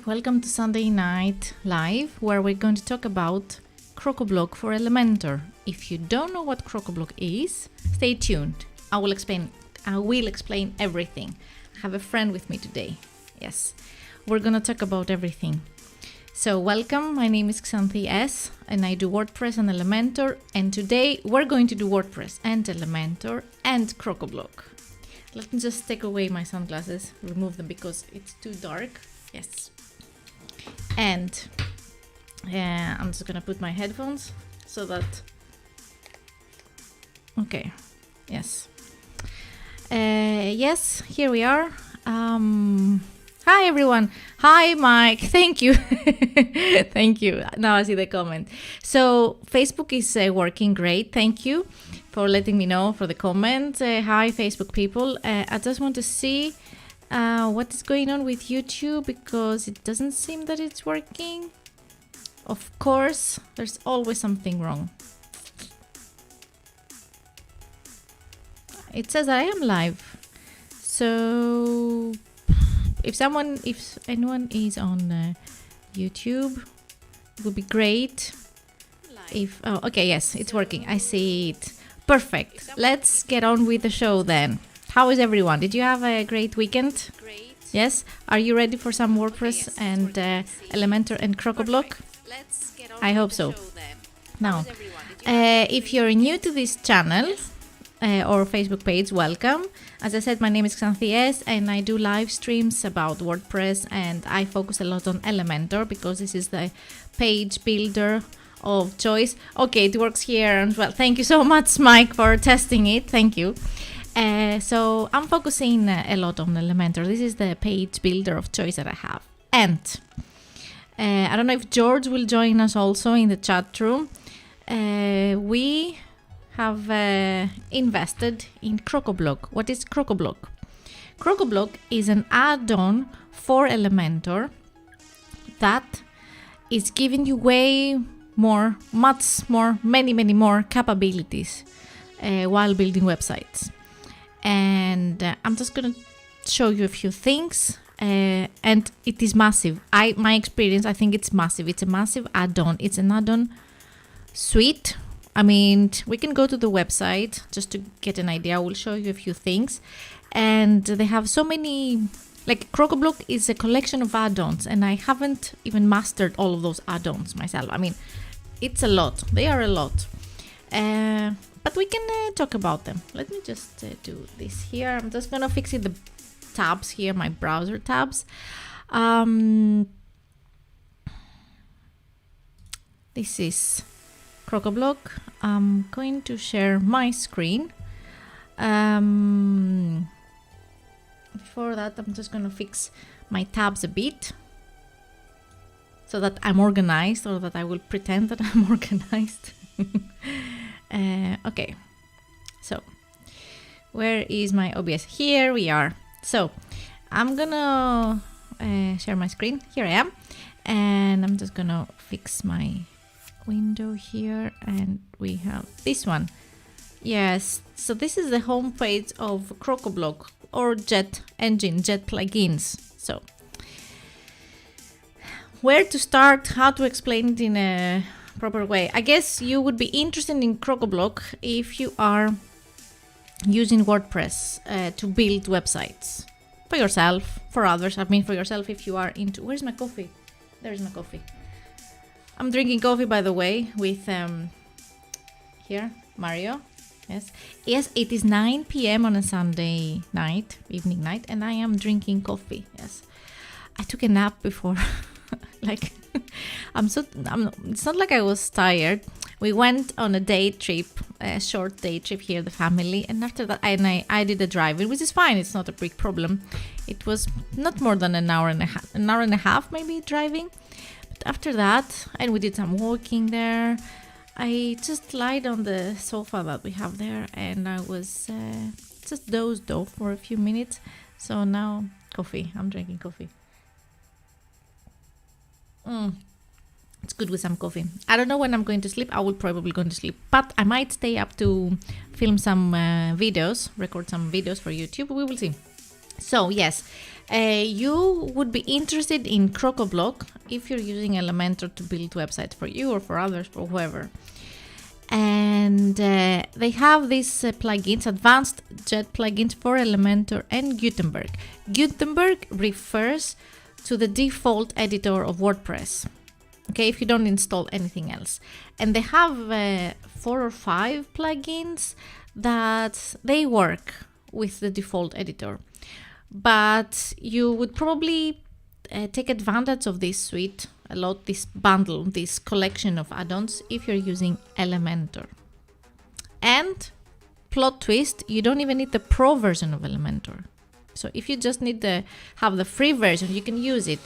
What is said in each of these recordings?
Welcome to Sunday Night Live, where we're going to talk about Crocoblock for Elementor. If you don't know what Crocoblock is, stay tuned. I will explain everything. I have a friend with me today. Yes, we're gonna talk about everything. So welcome, my name is Xanthi S and I do WordPress and Elementor, and today we're going to do WordPress and Elementor and Crocoblock. Let me just take away my sunglasses, remove them because it's too dark. Yes. And I'm just gonna put my headphones so that... Okay, yes. Yes, here we are. Hi everyone. Hi Mike, thank you. Thank you. Now I see the comment. So Facebook is working great. Thank you for letting me know for the comment. Hi Facebook people. I just want to see what is going on with YouTube because it doesn't seem that it's working. Of course, there's always something wrong. It says I am live. So if anyone is on YouTube, it would be great. Okay, yes, it's working. I see it. Perfect. Let's get on with the show then. How is everyone? Did you have a great weekend? Great. Yes? Are you ready for some WordPress and Elementor and Crocoblock? I hope so. Now, if you're new to this channel or Facebook page, welcome. As I said, my name is Xanthi S and I do live streams about WordPress, and I focus a lot on Elementor because this is the page builder of choice. Okay, it works here as well. Thank you so much, Mike, for testing it. Thank you. So I'm focusing a lot on Elementor. This is the page builder of choice that I have. And I don't know if George will join us also in the chat room. We have invested in Crocoblock. What is Crocoblock? Crocoblock is an add-on for Elementor that is giving you many more capabilities while building websites. And I'm just gonna show you a few things, and it is massive. My experience, I think it's massive. It's a massive add-on. It's an add-on suite. I mean, we can go to the website just to get an idea. I will show you a few things, and they have so many. Like Crocoblock is a collection of add-ons, and I haven't even mastered all of those add-ons myself. I mean, it's a lot. They are a lot. But we can talk about them. Let me just do this here. I'm just gonna fix the tabs here, my browser tabs. This is Crocoblock. I'm going to share my screen. Before that, I'm just gonna fix my tabs a bit so that I'm organized, or that I will pretend that I'm organized. Okay, so where is my OBS? Here we are. So I'm gonna share my screen. Here I am, and I'm just gonna fix my window here, and we have this one. Yes, so this is the home page of Crocoblock, or Jet plugins. So where to start, how to explain it in a proper way. I guess you would be interested in Crocoblock if you are using WordPress to build websites for yourself, for others. I mean, for yourself if you are into... Where's my coffee? There's my coffee. I'm drinking coffee, by the way, with here, Mario. Yes, it is 9 p.m. on a Sunday night, evening night, and I am drinking coffee. Yes, I took a nap before. Like, it's not like I was tired. We went on a day trip, a short day trip here, the family, and after that I did a driving, which is fine. It's not a big problem. It was not more than an hour and a half maybe driving. But after that, and we did some walking there, I just lied on the sofa that we have there, and I was just dozed off for a few minutes. So now coffee, I'm drinking coffee. It's good with some coffee. I don't know when I'm going to sleep. I will probably go to sleep, but I might stay up to film some videos, record some videos for YouTube. We will see. So yes, You would be interested in Crocoblock if you're using Elementor to build websites for you or for others, for whoever. And they have these plugins, advanced Jet plugins for Elementor and Gutenberg. Gutenberg refers to the default editor of WordPress. Okay, if you don't install anything else. And they have 4 or 5 plugins that they work with the default editor. But you would probably take advantage of this suite a lot, this bundle, this collection of add-ons, if you're using Elementor. And plot twist, you don't even need the pro version of Elementor. So if you just need to have the free version, you can use it.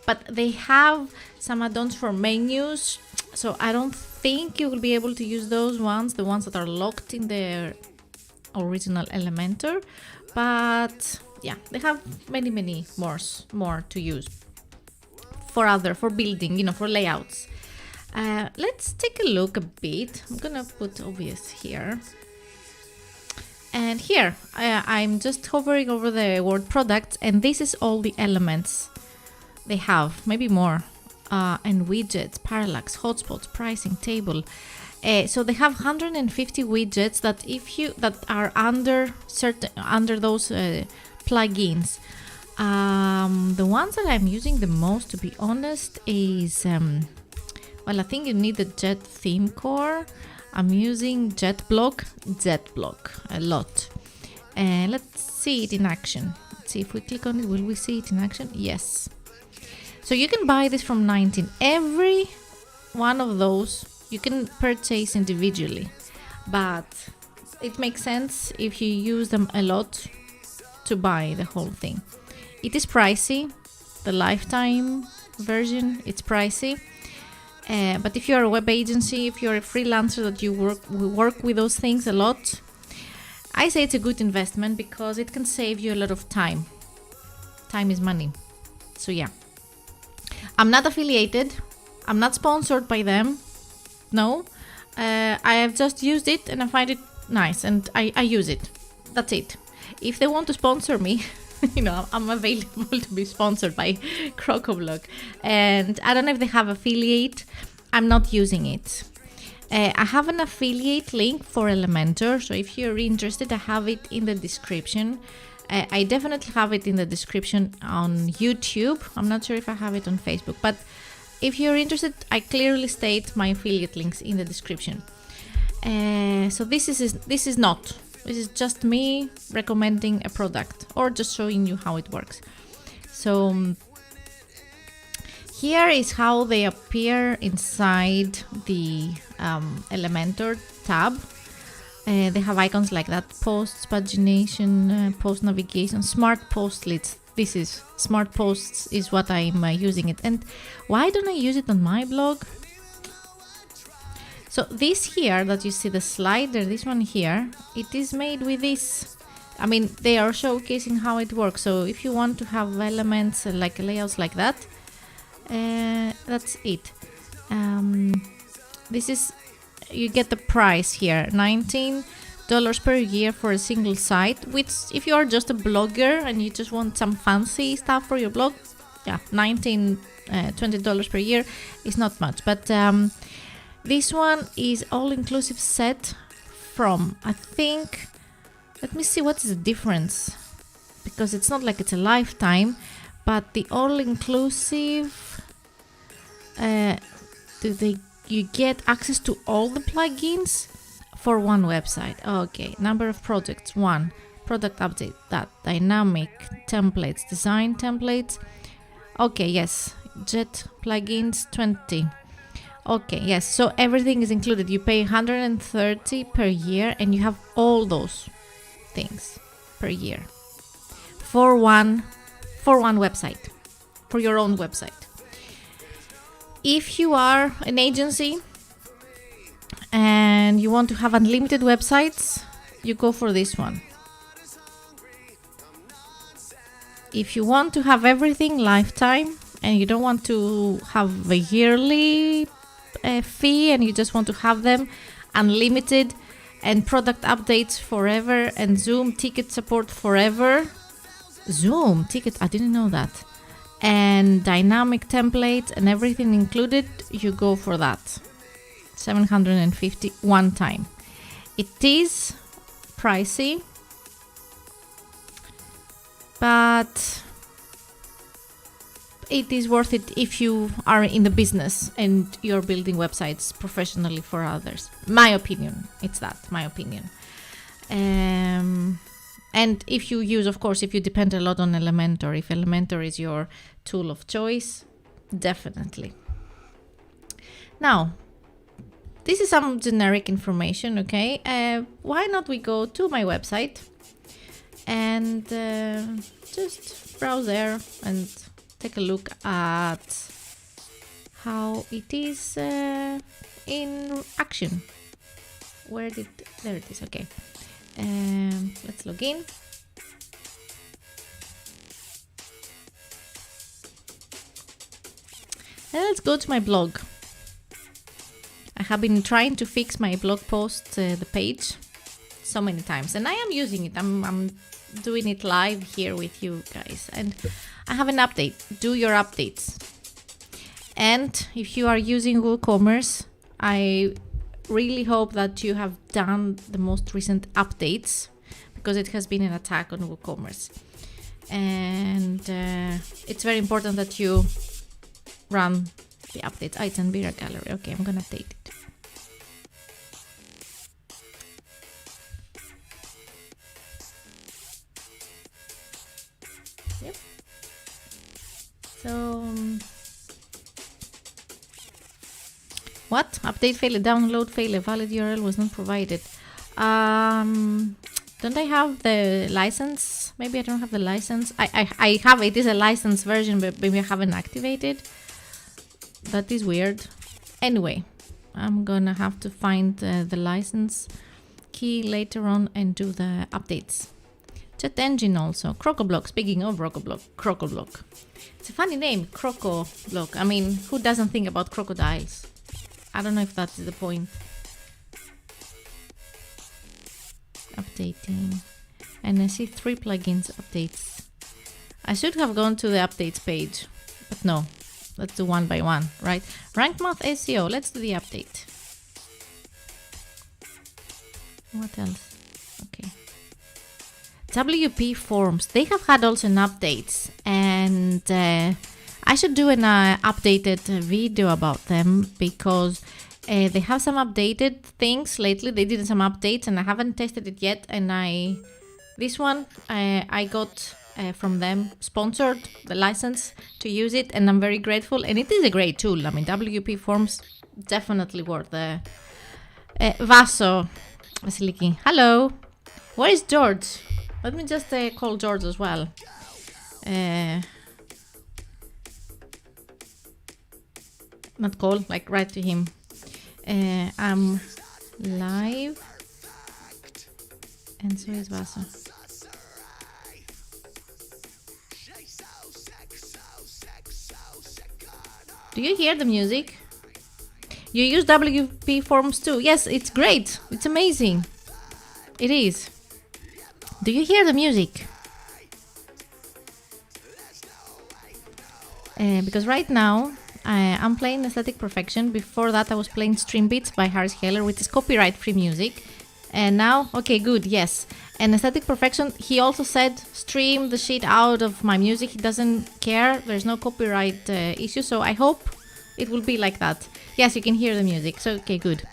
But they have some add-ons for menus, so I don't think you will be able to use those ones, the ones that are locked in their original Elementor. But yeah, they have many more to use for building, for layouts. Let's take a look a bit. I'm gonna put obvious here. And here, I'm just hovering over the word products, and this is all the elements they have, maybe more, and widgets, parallax, hotspots, pricing, table. So they have 150 widgets that are under those plugins. The ones that I'm using the most, to be honest, is I think you need the Jet theme core. I'm using Jetblock a lot. Let's see it in action. Let's see if we click on it. Will we see it in action? Yes. So you can buy this from 19. Every one of those you can purchase individually, but it makes sense if you use them a lot to buy the whole thing. It is pricey. The lifetime version, it's pricey. But if you're a web agency, if you're a freelancer that you work with those things a lot, I say it's a good investment because it can save you a lot of time. Time is money. So yeah. I'm not affiliated. I'm not sponsored by them. No. I have just used it and I find it nice and I use it. That's it. If they want to sponsor me, I'm available to be sponsored by Crocoblock. And I don't know if they have affiliate. I'm not using it. I have an affiliate link for Elementor. So if you're interested, I have it in the description. I definitely have it in the description on YouTube. I'm not sure if I have it on Facebook, but if you're interested, I clearly state my affiliate links in the description. So this is just me recommending a product or just showing you how it works. So here is how they appear inside the Elementor tab. They have icons like that: posts, pagination, post navigation, smart postlets. This is smart posts is what I'm using it. And why don't I use it on my blog? So this here that you see, the slider, this one here, it is made with this. I mean, they are showcasing how it works. So if you want to have elements like layouts like that, that's it. This is, you get the price here, $19 per year for a single site, which if you are just a blogger and you just want some fancy stuff for your blog, yeah, $20 per year is not much. But this one is all-inclusive set from, I think, let me see what is the difference, because it's not like it's a lifetime, but the all-inclusive, you get access to all the plugins for one website. Okay, number of projects, 1. Product update, that. Dynamic templates, design templates. Okay, yes. Jet plugins, 20. Okay, yes. So everything is included. You pay $130 per year and you have all those things per year for one website, for your own website. If you are an agency and you want to have unlimited websites, you go for this one. If you want to have everything lifetime and you don't want to have a yearly fee and you just want to have them unlimited and product updates forever and Zoom ticket support forever, Zoom ticket, I didn't know that. And dynamic templates and everything included, you go for that. 750 one time. It is pricey, but it is worth it if you are in the business and you're building websites professionally for others. My opinion, it's that, my opinion. And if you use, of course, if you depend a lot on Elementor, if Elementor is your tool of choice, definitely. Now, this is some generic information, okay? Why not we go to my website and just browse there and take a look at how it is in action. There it is, okay. Let's log in. And let's go to my blog. I have been trying to fix my blog post, the page, so many times, and I am using it. I'm doing it live here with you guys, and I have an update. Do your updates. And if you are using WooCommerce, I really hope that you have done the most recent updates, because it has been an attack on WooCommerce, and it's very important that you run the updates. It's in Vira Gallery. Okay, I'm gonna update it. Yep. So what? Update failure, download failure, valid URL was not provided. Don't I have the license? Maybe I don't have the license. I have, it is a licensed version, but maybe I haven't activated. That is weird. Anyway, I'm gonna have to find the license key later on and do the updates. Chat engine also. Crocoblock. Speaking of Crocoblock. It's a funny name, Crocoblock. I mean, who doesn't think about crocodiles? I don't know if that's the point. Updating. And I see 3 plugins updates. I should have gone to the updates page, but no. Let's do one by one, right? Rank Math SEO. Let's do the update. What else? Okay. WP Forms. They have had also an updates, and I should do an updated video about them, because they have some updated things lately. They did some updates, and I haven't tested it yet. And this one I got from them, sponsored the license to use it, and I'm very grateful. And it is a great tool. I mean, WP Forms definitely worth the Vaso Vasiliki. Hello, where is George? Let me just call George as well. Not call, like write to him. I'm live, and so is Vaso. Do you hear the music? You use WP Forms too? Yes, it's great. It's amazing. It is. Do you hear the music? Because right now I'm playing Aesthetic Perfection. Before that I was playing Stream Beats by Harris Heller, which is copyright-free music. And now, okay, good, yes. And Aesthetic Perfection, he also said, stream the shit out of my music. He doesn't care. There's no copyright issue. So I hope it will be like that. Yes, you can hear the music. So, okay, good.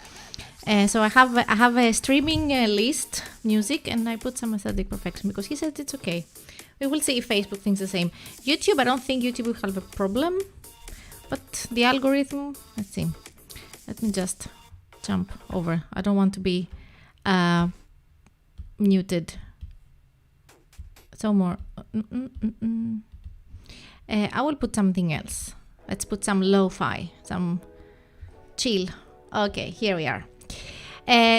So I have a streaming list music, and I put some Aesthetic Perfection because he said it's okay. We will see if Facebook thinks the same. YouTube, I don't think YouTube will have a problem. But the algorithm, let's see. Let me just jump over. I don't want to be muted. So more. I will put something else. Let's put some lo-fi, some chill. Okay, here we are.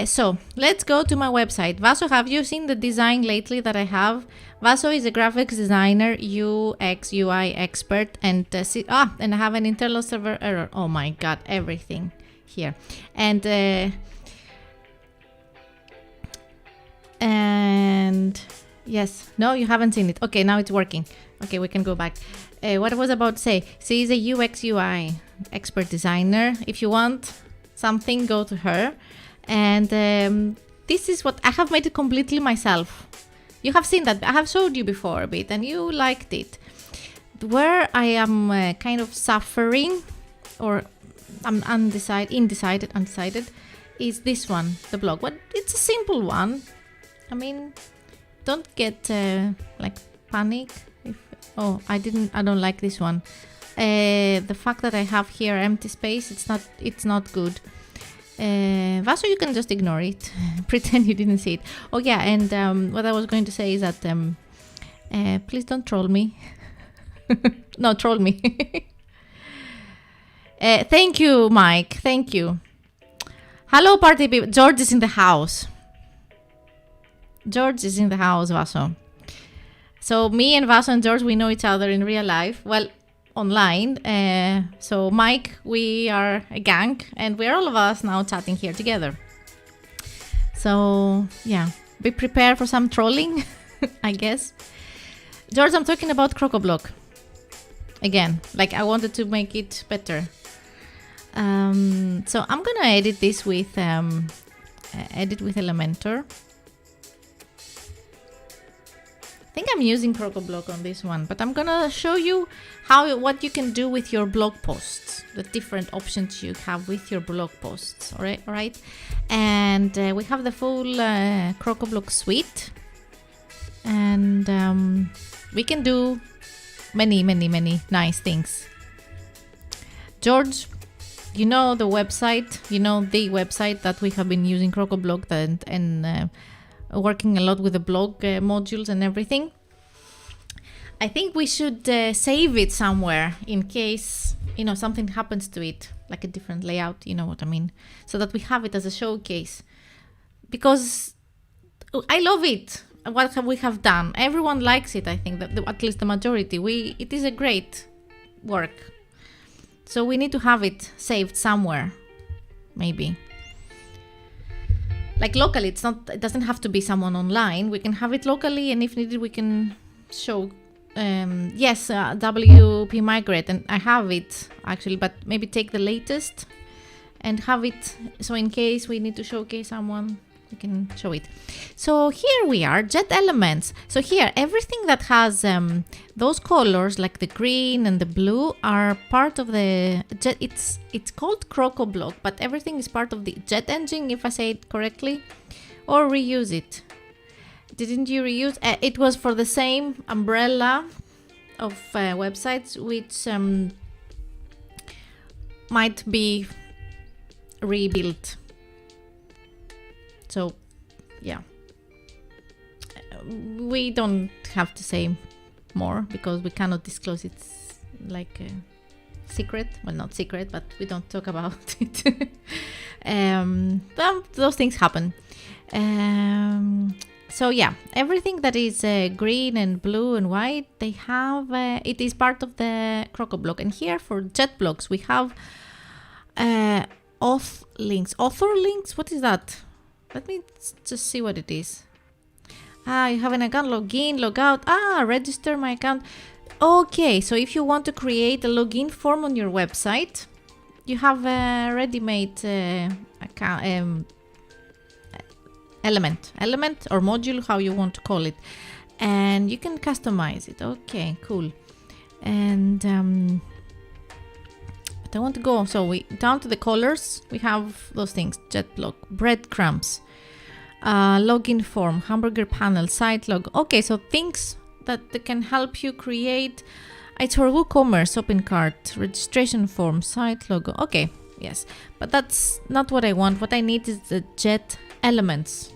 So let's go to my website. Vaso, have you seen the design lately that I have? Vaso is a graphics designer, UX, UI expert, and and I have an internal server error. Oh my god, everything here. And Yes. No, you haven't seen it. Okay, now it's working. Okay, we can go back. What I was about to say. She's a UX UI expert designer. If you want something, go to her. And this is what I have made it completely myself. You have seen that. I have showed you before a bit and you liked it. Where I am kind of suffering or I'm undecided is this one, the blog. But it's a simple one. I mean, don't get like panic. I don't like this one. The fact that I have here empty space, it's not good. Vaso, you can just ignore it. Pretend you didn't see it. Oh yeah, and what I was going to say is that please don't troll me. No, troll me. Thank you, Mike. Thank you. Hello, party people. George is in the house. George is in the house, Vaso. So me and Vaso and George, we know each other in real life. Well, online. So Mike, we are a gang and we're all of us now chatting here together. So yeah, be prepared for some trolling, I guess. George, I'm talking about Crocoblock. Again, like I wanted to make it better. So I'm gonna edit this with Elementor. I think I'm using Crocoblock on this one, but I'm gonna show you what you can do with your blog posts, the different options you have with your blog posts. All right. And we have the full Crocoblock suite, and we can do many nice things. George, you know the website that we have been using Crocoblock and working a lot with the blog modules and everything. I think we should save it somewhere in case something happens to it, like a different layout, you know what I mean, so that we have it as a showcase, because I love it. What we have done, everyone likes it. I think that at least the majority, it is a great work. So we need to have it saved somewhere, maybe. Like locally, it doesn't have to be someone online. We can have it locally, and if needed, we can show. WP migrate, and I have it actually, but maybe take the latest and have it. So in case we need to showcase someone, we can show it. So here we are, jet elements. So here, everything that has those colors, like the green and the blue, are part of the jet. It's called Crocoblock, but everything is part of the jet engine, if I say it correctly, or reuse it. Didn't you reuse? It was for the same umbrella of websites, which might be rebuilt. So, yeah. We don't have to say more because we cannot disclose it, like a secret. Well, not secret, but we don't talk about it. Those things happen. So yeah, everything that is green and blue and white, they have, it is part of the Crocoblock. And here for jet blocks, we have author links. What is that? Let me just see what it is. You have an account, login, log out. Register my account. Okay, so if you want to create a login form on your website, you have a ready-made account. Element or module, how you want to call it, and you can customize it. Okay, cool. And but I want to go, so we down to the colors. We have those things: jet block, breadcrumbs, login form, hamburger panel, site log. Okay, so things that can help you create. It's for WooCommerce, open cart, registration form, site logo. Okay, yes, but that's not what I want. What I need is the jet elements.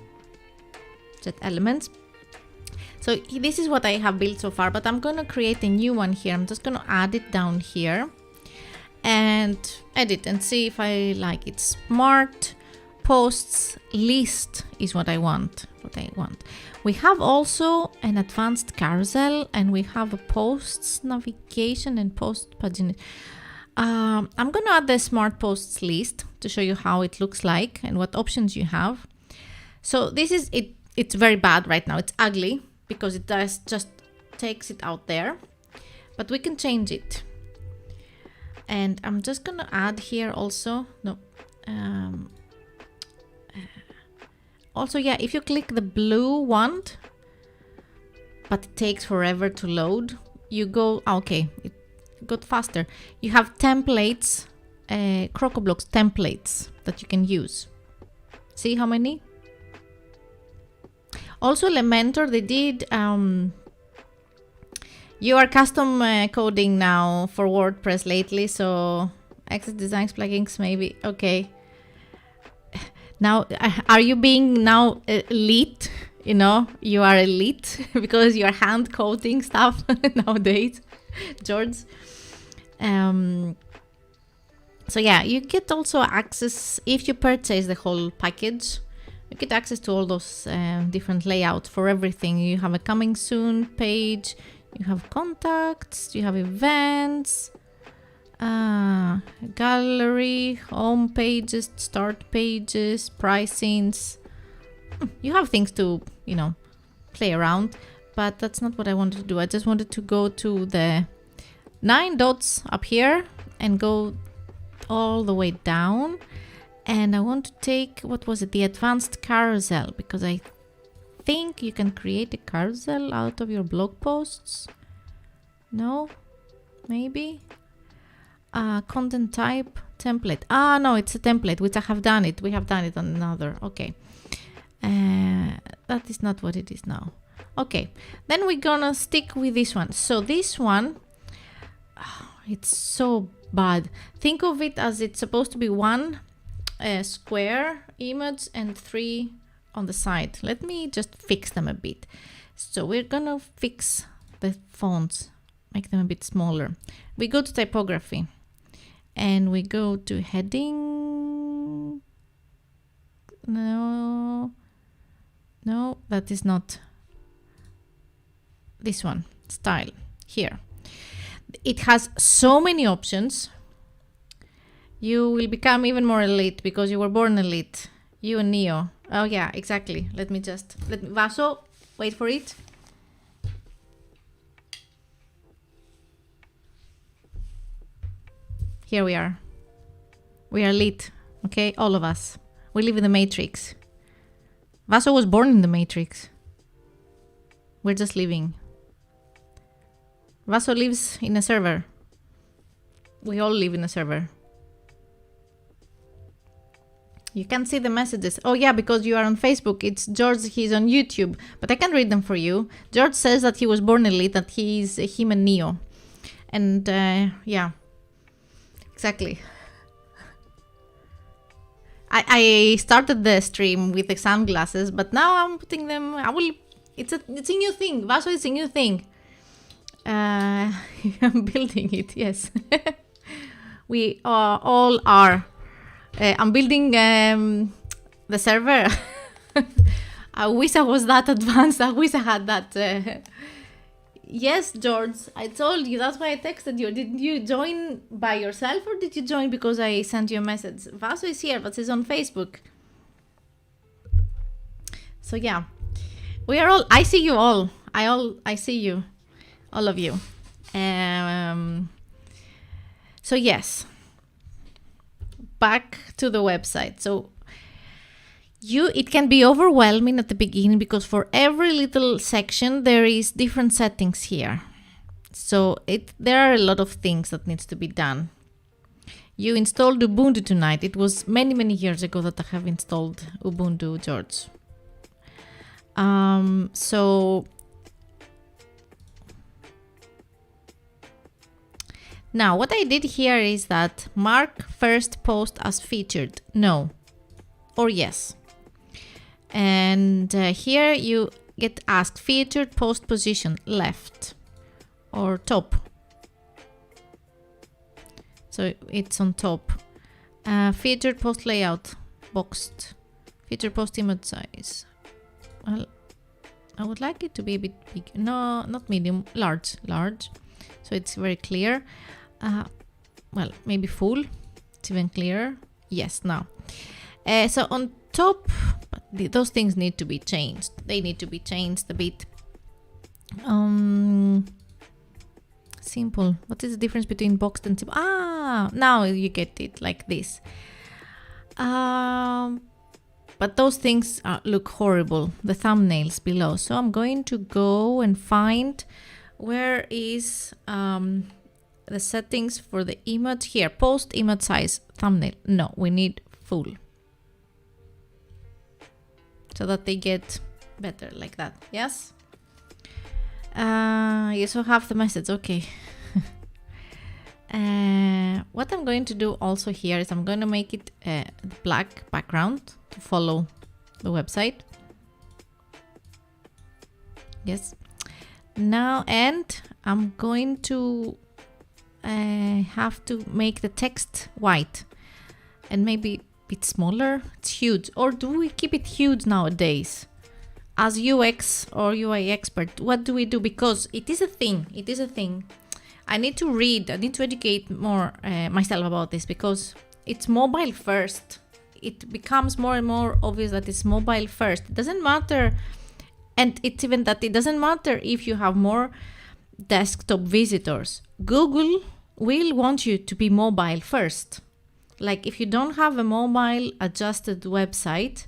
So this is what I have built so far, but I'm going to create a new one here. I'm just going to add it down here and edit and see if I like it. Smart posts list is what I want. We have also an advanced carousel, and we have a posts navigation and post pagina. I'm going to add the smart posts list to show you how it looks like and what options you have. So this is it. It's very bad right now. It's ugly. because it does just takes it out there, but we can change it. And I'm just gonna add here also, no, also, yeah, if you click the blue wand, but it takes forever to load, you go, okay, it got faster. You have templates, Crocoblock templates that you can use. See how many? Also Elementor, they did, you are custom coding now for WordPress lately, so access designs plugins maybe, okay. Now, are you being now elite? You know, you are elite because you're hand coding stuff nowadays, George. So yeah, you get also access, if you purchase the whole package, you get access to all those different layouts for everything. You have a coming soon page, you have contacts, you have events, gallery, home pages, start pages, pricings. You have things to, you know, play around, but that's not what I wanted to do. I just wanted to go to the 9 dots up here and go all the way down. And I want to take, what was it? The advanced carousel, because I think you can create a carousel out of your blog posts. No? Maybe? Content type, template. No, it's a template, which I have done it. We have done it on another. Okay. That is not what it is now. Okay, then we're gonna stick with this one. So this one, it's so bad. Think of it as it's supposed to be one square image and 3 on the side. Let me just fix them a bit. So we're gonna fix the fonts, make them a bit smaller. We go to typography and we go to heading. No, that is not this one. Style here. It has so many options. You will become even more elite because you were born elite. You and Neo. Oh yeah, exactly. Let me Vaso, wait for it. Here we are. We are elite. Okay, all of us. We live in the Matrix. Vaso was born in the Matrix. We're just living. Vaso lives in a server. We all live in a server. You can't see the messages. Oh yeah, because you are on Facebook. It's George, he's on YouTube. But I can read them for you. George says that he was born elite, that he's him and Neo. And yeah, exactly. I started the stream with the sunglasses, but now I'm putting them. It's a new thing. Vaso is a new thing. I'm building it. Yes, we all are. I'm building the server. I wish I was that advanced. I wish I had that. Yes, George, I told you. That's why I texted you. Did you join by yourself or did you join because I sent you a message? Vaso is here, but he's on Facebook. So yeah, we are all. I see you all. I see you, all of you. So yes, back to the website. So it can be overwhelming at the beginning because for every little section there is different settings here. So there are a lot of things that needs to be done. You installed Ubuntu tonight. It was many years ago that I have installed Ubuntu, George. So now what I did here is that mark first post as featured, no or yes. And here you get asked featured post position, left or top. So it's on top. Featured post layout, boxed. Featured post image size. Well, I would like it to be a bit big. No, not medium, large. So it's very clear. Well, maybe full. It's even clearer. Yes, now. So on top, but those things need to be changed. They need to be changed a bit. Simple. What is the difference between boxed and simple? Ah, now you get it, like this. But those things look horrible, the thumbnails below. So I'm going to go and find where is the settings for the image here. Post image size thumbnail. No, we need full. So that they get better like that. Yes? You also have the message. Okay. What I'm going to do also here is I'm going to make it the black background to follow the website. Yes. Now, and I'm going to have to make the text white and maybe a bit smaller. It's huge. Or do we keep it huge nowadays? As UX or UI expert, what do we do? Because it is a thing. It is a thing. I need to read. I need to educate more myself about this because it's mobile first. It becomes more and more obvious that it's mobile first. It doesn't matter. And it's even that it doesn't matter if you have more desktop visitors. Google will want you to be mobile first. Like if you don't have a mobile adjusted website,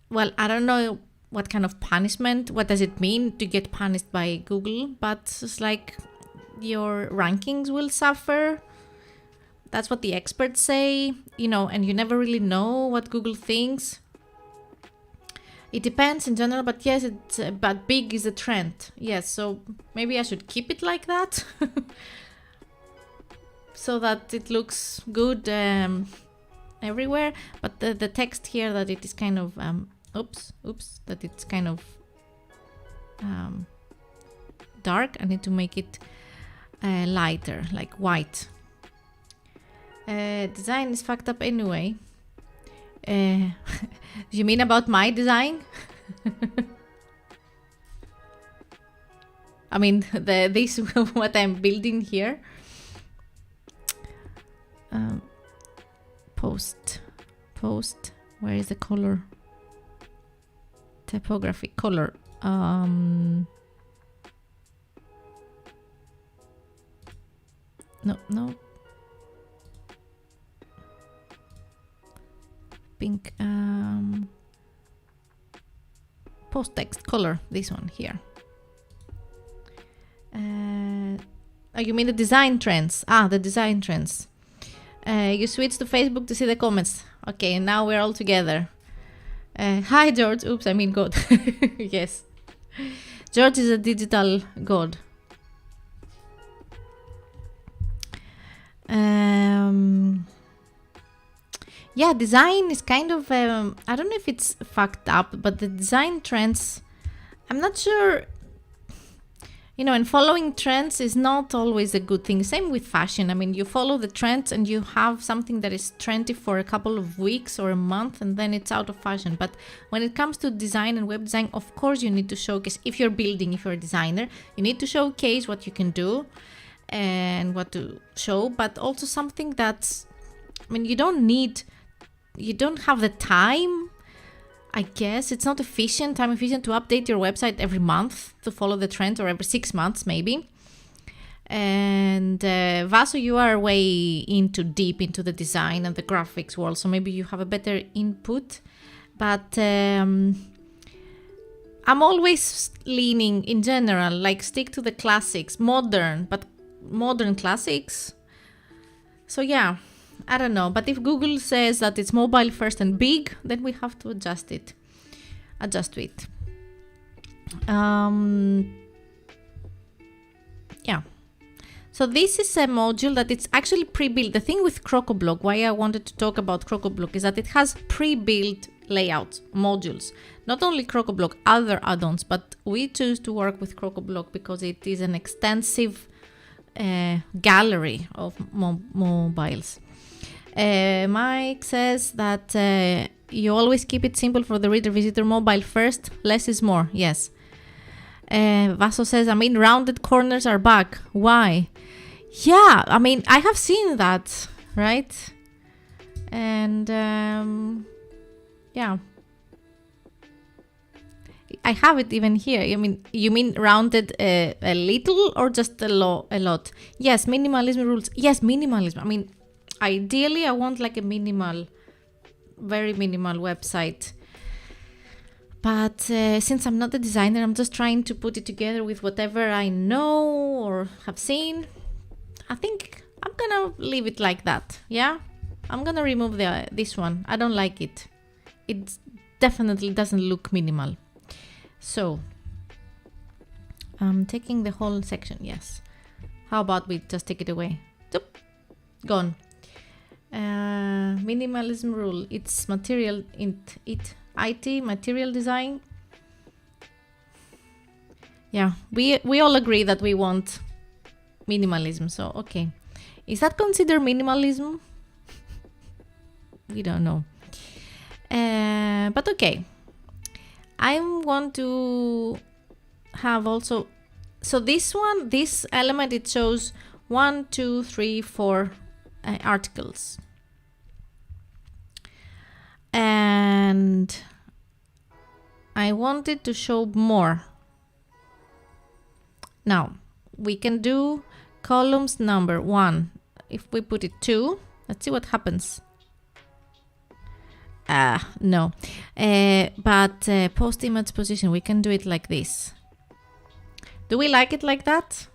well, I don't know what kind of punishment, what does it mean to get punished by Google, but it's like your rankings will suffer. That's what the experts say, you know, and you never really know what Google thinks. It depends in general, but yes, but big is a trend. Yes, so maybe I should keep it like that so that it looks good everywhere. But the text here that it is kind of, that it's kind of dark. I need to make it lighter, like white. Design is fucked up anyway. You mean about my design? I mean this what I'm building here. Post. Where is the color? Typography color. No. Pink. Post text color. This one here. Oh, you mean the design trends? The design trends. You switch to Facebook to see the comments. Okay, now we're all together. Hi, George. Oops, I mean God. Yes. George is a digital god. Yeah, design is kind of, I don't know if it's fucked up, but the design trends, I'm not sure, you know, and following trends is not always a good thing. Same with fashion. I mean, you follow the trends and you have something that is trendy for a couple of weeks or a month and then it's out of fashion. But when it comes to design and web design, of course you need to showcase, if you're a designer, you need to showcase what you can do and what to show, but also something that's, I mean, you don't have the time, I guess. It's not time efficient to update your website every month to follow the trend, or every 6 months maybe. And Vaso, you are way deep into the design and the graphics world, so maybe you have a better input. But I'm always leaning in general, like stick to the classics, modern classics. So yeah, I don't know, but if Google says that it's mobile first and big, then we have to adjust to it. Yeah. So this is a module that it's actually pre-built. The thing with Crocoblock, why I wanted to talk about Crocoblock, is that it has pre-built layouts, modules. Not only Crocoblock, other add-ons, but we choose to work with Crocoblock because it is an extensive gallery of mobiles. Mike says that you always keep it simple for the reader visitor. Mobile first, less is more. Yes. Vaso says, I mean, rounded corners are back. Why? Yeah, I mean, I have seen that, right? And yeah, I have it even here. I mean, you mean rounded a little or just a lot? Yes, minimalism rules. Yes, minimalism. I mean, ideally, I want like a very minimal website. But since I'm not a designer, I'm just trying to put it together with whatever I know or have seen. I think I'm gonna leave it like that. Yeah, I'm gonna remove this one. I don't like it. It definitely doesn't look minimal. So I'm taking the whole section. Yes. How about we just take it away? Zoop. Gone. Minimalism rule. It's material IT material design. Yeah, we all agree that we want minimalism. So okay, is that considered minimalism? We don't know. But okay, I want to have also. So this element, it shows 1, 2, 3, 4 articles. And I wanted to show more. Now, we can do columns number 1. If we put it 2, let's see what happens. No. But post image position, we can do it like this. Do we like it like that?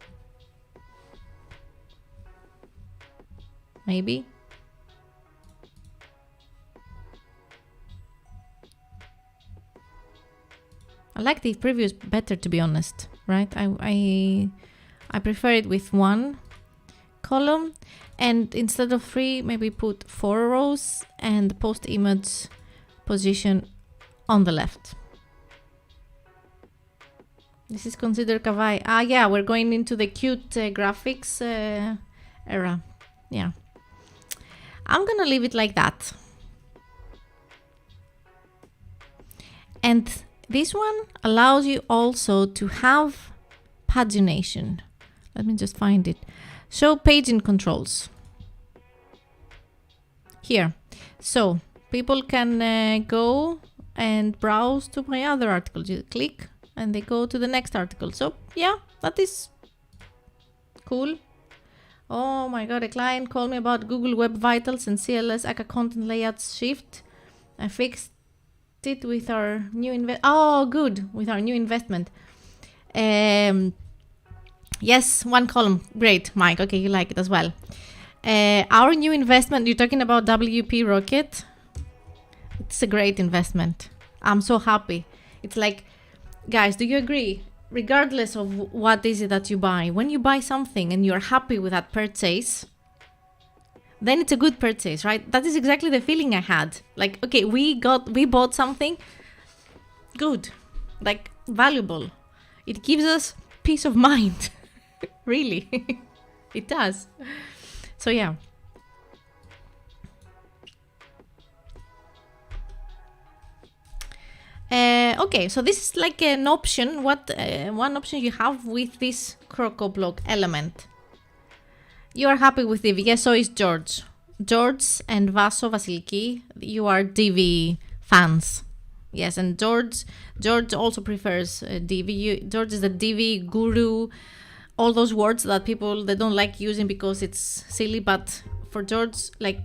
Maybe. I like the previews better, to be honest, right? I prefer it with 1 column, and instead of 3, maybe put 4 rows and post image position on the left. This is considered kawaii. Yeah, we're going into the cute graphics era. Yeah. I'm gonna leave it like that. And this one allows you also to have pagination. Let me just find it. Show paging controls. Here. So people can go and browse to my other articles. You click and they go to the next article. So yeah, that is cool. Oh my god, a client called me about Google Web Vitals and CLS aka content layouts shift. I fixed it with our new with our new investment. Yes, 1 column. Great, Mike. Okay, you like it as well. Our new investment, you're talking about WP Rocket. It's a great investment. I'm so happy. It's like, guys, do you agree? Regardless of what is it that you buy, when you buy something and you're happy with that purchase, then it's a good purchase, right? That is exactly the feeling I had. Like, okay, we bought something good, like valuable. It gives us peace of mind. Really. It does. So yeah. Okay, so this is like an option. One option you have with this Crocoblock element. You are happy with Divi. Yes, so is George. George and Vasiliki, you are Divi fans. Yes, and George also prefers Divi. George is the Divi guru. All those words that people, they don't like using because it's silly, but for George, like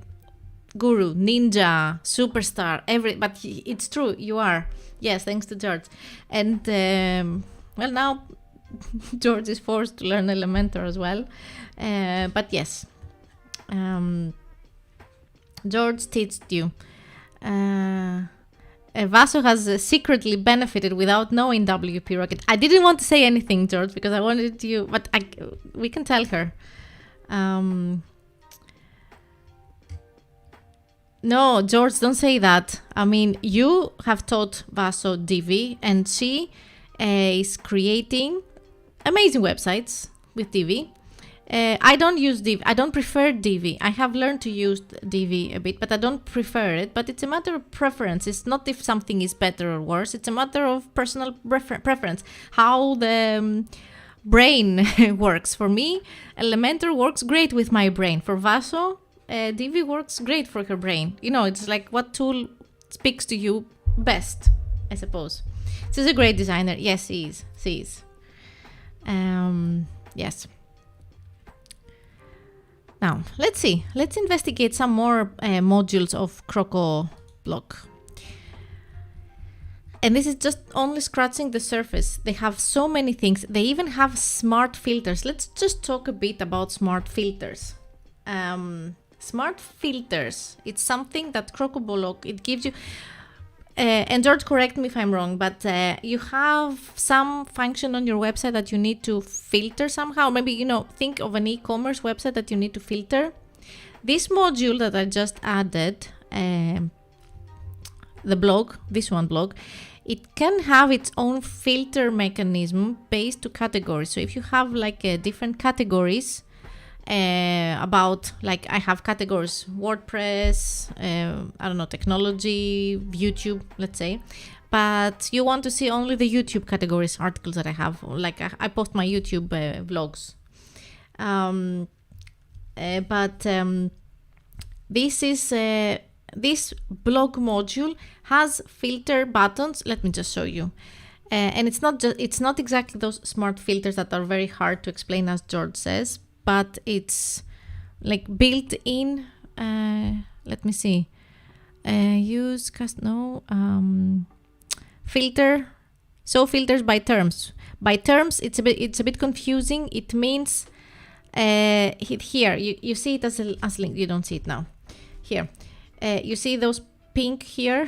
guru, ninja, superstar, but it's true, you are. Yes, thanks to George. And well, now George is forced to learn Elementor as well. But yes, George teached you. Vaso has secretly benefited without knowing WP Rocket. I didn't want to say anything, George, because I wanted you, but we can tell her. No, George, don't say that. I mean, you have taught Vaso Divi, and she is creating amazing websites with Divi. I don't use Divi. I don't prefer Divi. I have learned to use Divi a bit, but I don't prefer it. But it's a matter of preference. It's not if something is better or worse. It's a matter of personal preference. How the brain works. For me, Elementor works great with my brain. For Vaso, Divi works great for her brain. You know, it's like what tool speaks to you best, I suppose. She's a great designer. Yes, she is. She is. Yes. Now, let's see. Let's investigate some more modules of Crocoblock. And this is just only scratching the surface. They have so many things. They even have smart filters. Let's just talk a bit about smart filters. Smart filters, it's something that Crocoblock, it gives you, and George, correct me if I'm wrong, but you have some function on your website that you need to filter somehow. Maybe, you know, think of an e-commerce website that you need to filter. This module that I just added, the blog, this one blog, it can have its own filter mechanism based to categories. So if you have like different categories, about, like, I have categories WordPress, I don't know, technology, YouTube, let's say, but you want to see only the YouTube categories articles that I have, like I post my YouTube vlogs, this is this blog module has filter buttons. Let me just show you. And it's not exactly those smart filters that are very hard to explain, as George says, but it's like built in. Let me see. Filter. So filters by terms. By terms, it's a bit confusing. It means here you see it as link. You don't see it now. Here, you see those pink here.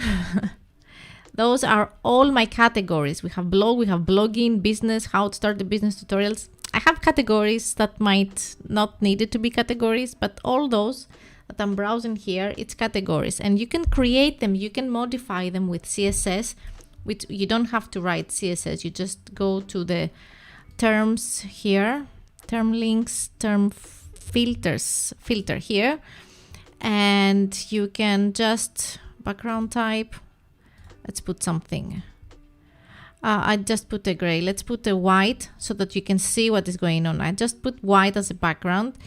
Those are all my categories. We have blog, we have blogging, business, how to start the business tutorials. I have categories that might not need it to be categories, but all those that I'm browsing here, it's categories. And you can create them, you can modify them with CSS, which you don't have to write CSS. You just go to the terms here, term links, term filter here, and you can just background type. Let's put something. I just put a gray. Let's put a white so that you can see what is going on. I just put white as a background,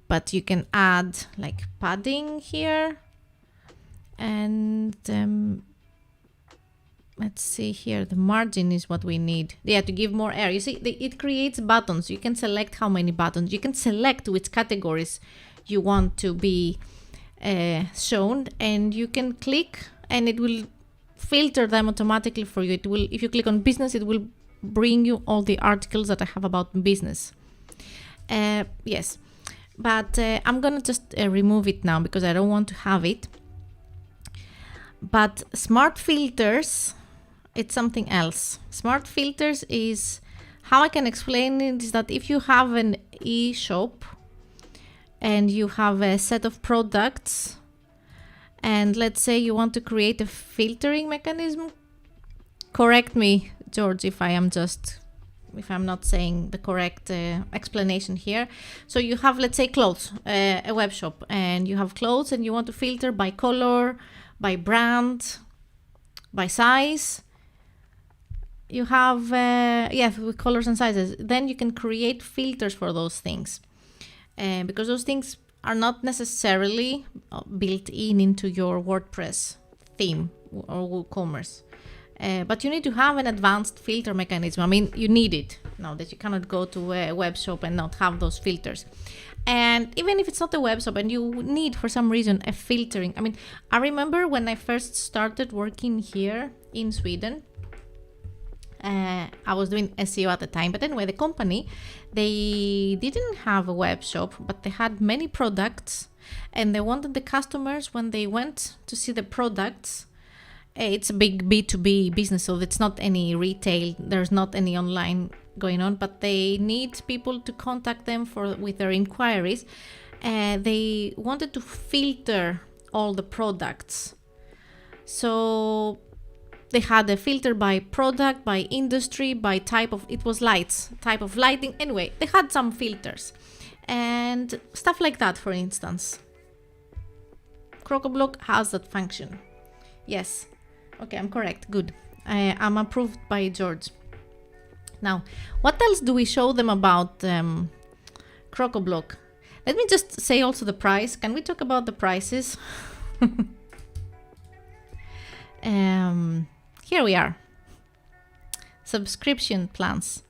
but you can add like padding here, and let's see here. The margin is what we need. Yeah, to give more air. You see, it creates buttons. You can select how many buttons. You can select which categories you want to be shown, and you can click, and it will filter them automatically for you. It will, if you click on business, it will bring you all the articles that I have about business. Yes, but I'm gonna just remove it now because I don't want to have it. But smart filters, it's something else. Smart filters is, how I can explain it is that if you have an e-shop and you have a set of products, and let's say you want to create a filtering mechanism. Correct me, George, if I'm not saying the correct explanation here. So you have, let's say, clothes, a web shop, and you have clothes and you want to filter by color, by brand, by size. You have, with colors and sizes. Then you can create filters for those things. Because those things are not necessarily built into your WordPress theme or WooCommerce. But you need to have an advanced filter mechanism. I mean, you need it now, that you cannot go to a web shop and not have those filters. And even if it's not a web shop and you need, for some reason, a filtering. I mean, I remember when I first started working here in Sweden, I was doing SEO at the time, but anyway, the company, they didn't have a web shop, but they had many products, and they wanted the customers, when they went to see the products, it's a big B2B business, so it's not any retail, there's not any online going on, but they need people to contact them with their inquiries. They wanted to filter all the products. So they had a filter by product, by industry, by type of, it was lights, type of lighting. Anyway, they had some filters and stuff like that, for instance. Crocoblock has that function. Yes. Okay, I'm correct. Good. I'm approved by George. Now, what else do we show them about Crocoblock? Let me just say also the price. Can we talk about the prices? Here we are. Subscription plans.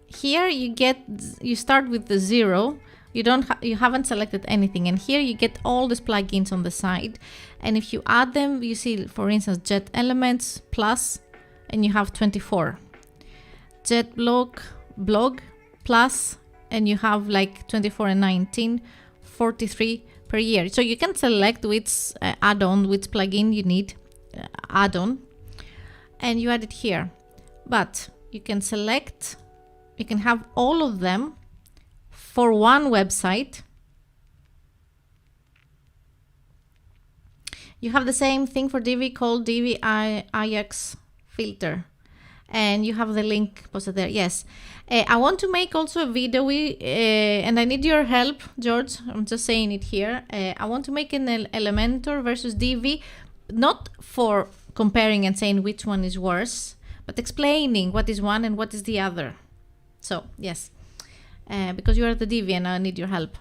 Here you start with the 0. You haven't selected anything, and here you get all these plugins on the side. And if you add them, you see, for instance, Jet Elements Plus, and you have 24. Jet Blog Plus, and you have like 24 and 19, 43 per year. So you can select which add-on, which plugin you need add-on, and you add it here. But you can select, you can have all of them for one website. You have the same thing for Divi called Divi IX filter, and you have the link posted there. Yes, I want to make also a video, and I need your help, George. I'm just saying it here. I want to make an Elementor versus Divi, not for comparing and saying which one is worse, but explaining what is one and what is the other. So yes, because you are the Divi and I need your help.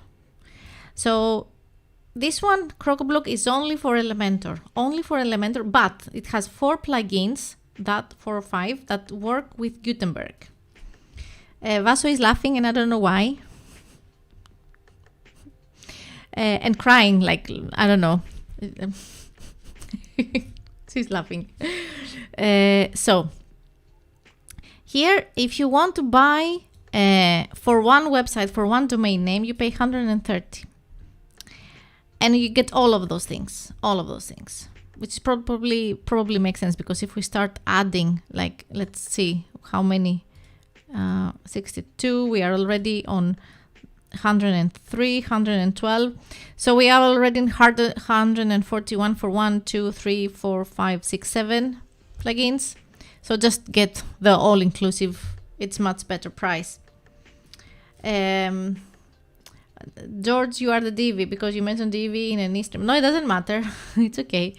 So this one, Crocoblock, is only for Elementor, but it has 4 plugins, 4 or 5, that work with Gutenberg. Vaso is laughing and I don't know why. And crying, like, I don't know. She's laughing. So here, if you want to buy for one website, for one domain name, you pay 130. And you get all of those things, which probably makes sense, because if we start adding, like, let's see how many, 62, we are already on 103, 112. So we are already in 141 for 1, 2, 3, 4, 5, 6, 7 plugins. So just get the all-inclusive. It's much better price. George, you are the Divi because you mentioned Divi in an Eastern. No, it doesn't matter. It's okay.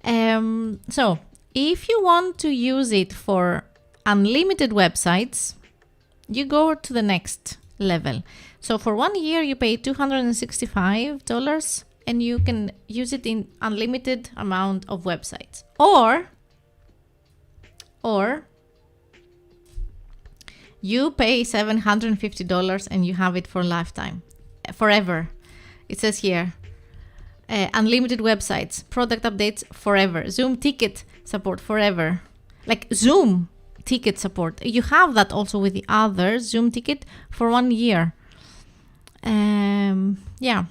So if you want to use it for unlimited websites, you go to the next level. So for 1 year, you pay $265 and you can use it in unlimited amount of websites. Or you pay $750 and you have it for lifetime. Forever. It says here, unlimited websites, product updates forever, Zoom ticket support forever, like Zoom ticket support. You have that also with the other Zoom ticket for 1 year. Yeah.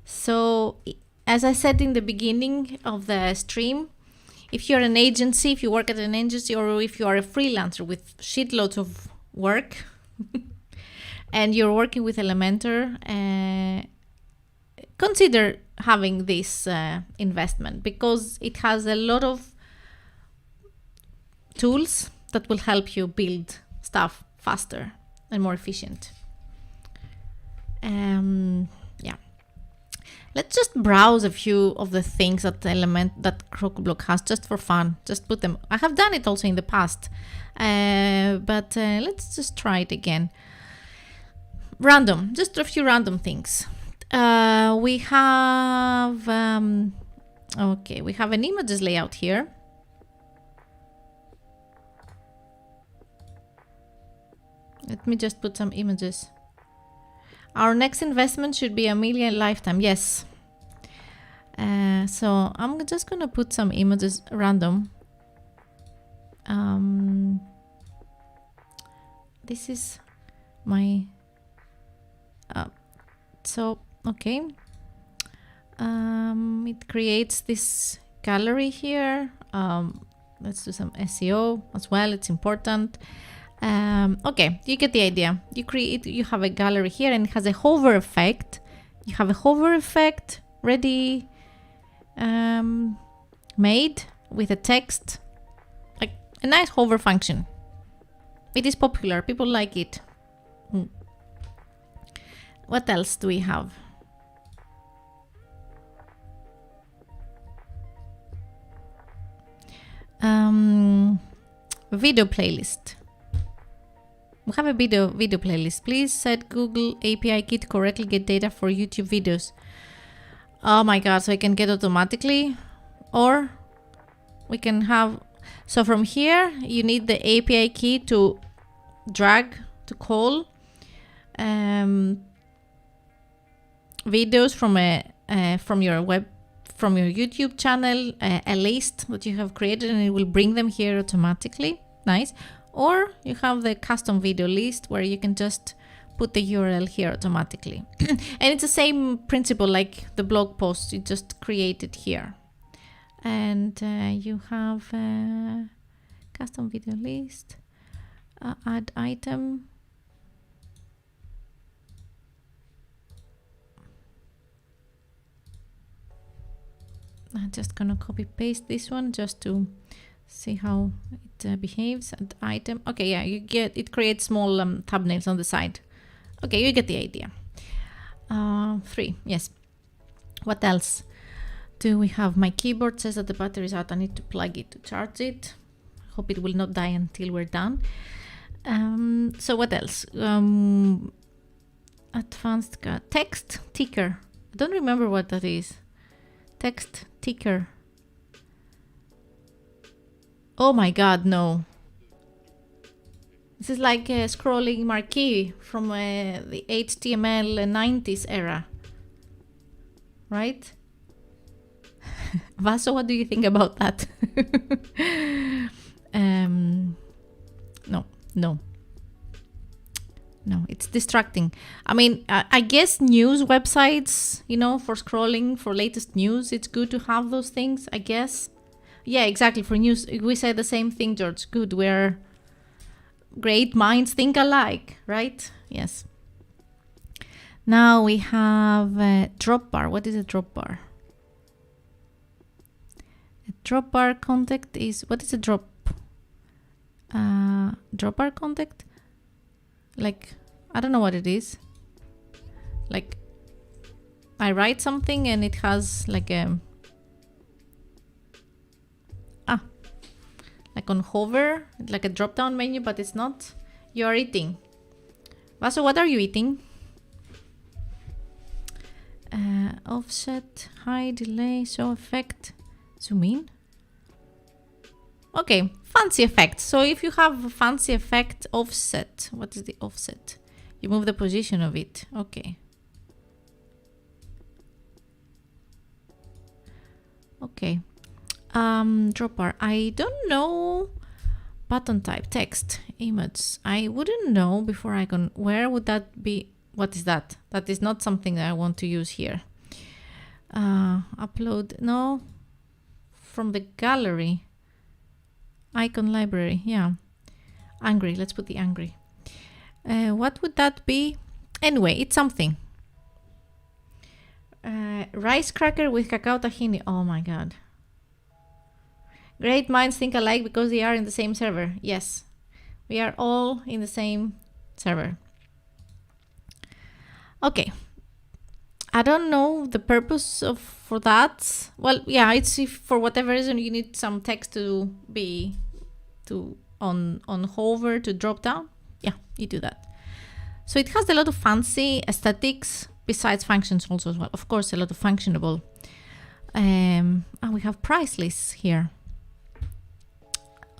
So as I said in the beginning of the stream, if you're an agency, if you work at an agency, or if you are a freelancer with shitloads of work, and you're working with Elementor, consider having this investment, because it has a lot of tools that will help you build stuff faster and more efficient. Yeah. Let's just browse a few of the things that Crocoblock has, just for fun. Just put them. I have done it also in the past, but let's just try it again. Random, just a few random things. We have, okay, we have an images layout here. Let me just put some images. Our next investment should be $1 million lifetime. Yes. So I'm just gonna put some images random. This is my. So okay. It creates this gallery here. Let's do some SEO as well. It's important. Okay, you get the idea. You have a gallery here and it has a hover effect. You have a hover effect ready made with a text, like a nice hover function. It is popular, people like it. What else do we have? Video playlist. We have a video playlist. Please set Google API Kit correctly get data for YouTube videos. Oh my god, so I can get automatically, or we can have, so from here you need the API key to drag, to call videos from from your YouTube channel, a list that you have created, and it will bring them here automatically. Nice. Or you have the custom video list where you can just put the URL here automatically. And it's the same principle like the blog post, you just create it here. And you have custom video list, add item. I'm just gonna copy paste this one just to see how it behaves. Add item. Okay, yeah, you get, it creates small thumbnails on the side. Okay, you get the idea. 3, yes. What else do we have? My keyboard says that the battery is out. I need to plug it to charge it. Hope it will not die until we're done. So what else? Advanced text ticker. I don't remember what that is. Text ticker. Oh my god, no. This is like a scrolling marquee from the HTML 90s era. Right? Vaso, what do you think about that? No, it's distracting. I mean, I guess news websites, you know, for scrolling, for latest news, it's good to have those things, I guess. Yeah, exactly, for news. We say the same thing, George. Good, we're great minds think alike, right? Yes. Now we have a drop bar. What is a drop bar? A drop bar contact is, what is a drop bar contact? Like, I don't know what it is. Like, I write something and it has like a, like on hover, like a drop down menu, but it's not. You are eating. Vaso, what are you eating? Offset, high, delay, show effect, zoom in. Okay, fancy effect. So if you have a fancy effect, offset. What is the offset? You move the position of it. Okay. Okay. Drop bar. I don't know. Button type, text, image. I wouldn't know before I can. Where would that be? What is that? That is not something that I want to use here. Upload. No. From the gallery. Icon library. Yeah. Angry. Let's put the angry. What would that be? Anyway, it's something. Rice cracker with cacao tahini. Oh my god. Great minds think alike because they are in the same server. Yes, we are all in the same server. Okay. I don't know the purpose for that. Well, yeah, it's if for whatever reason you need some text to be on hover to drop down. Yeah, you do that. So it has a lot of fancy aesthetics besides functions also as well. Of course, a lot of functionable. And we have price lists here.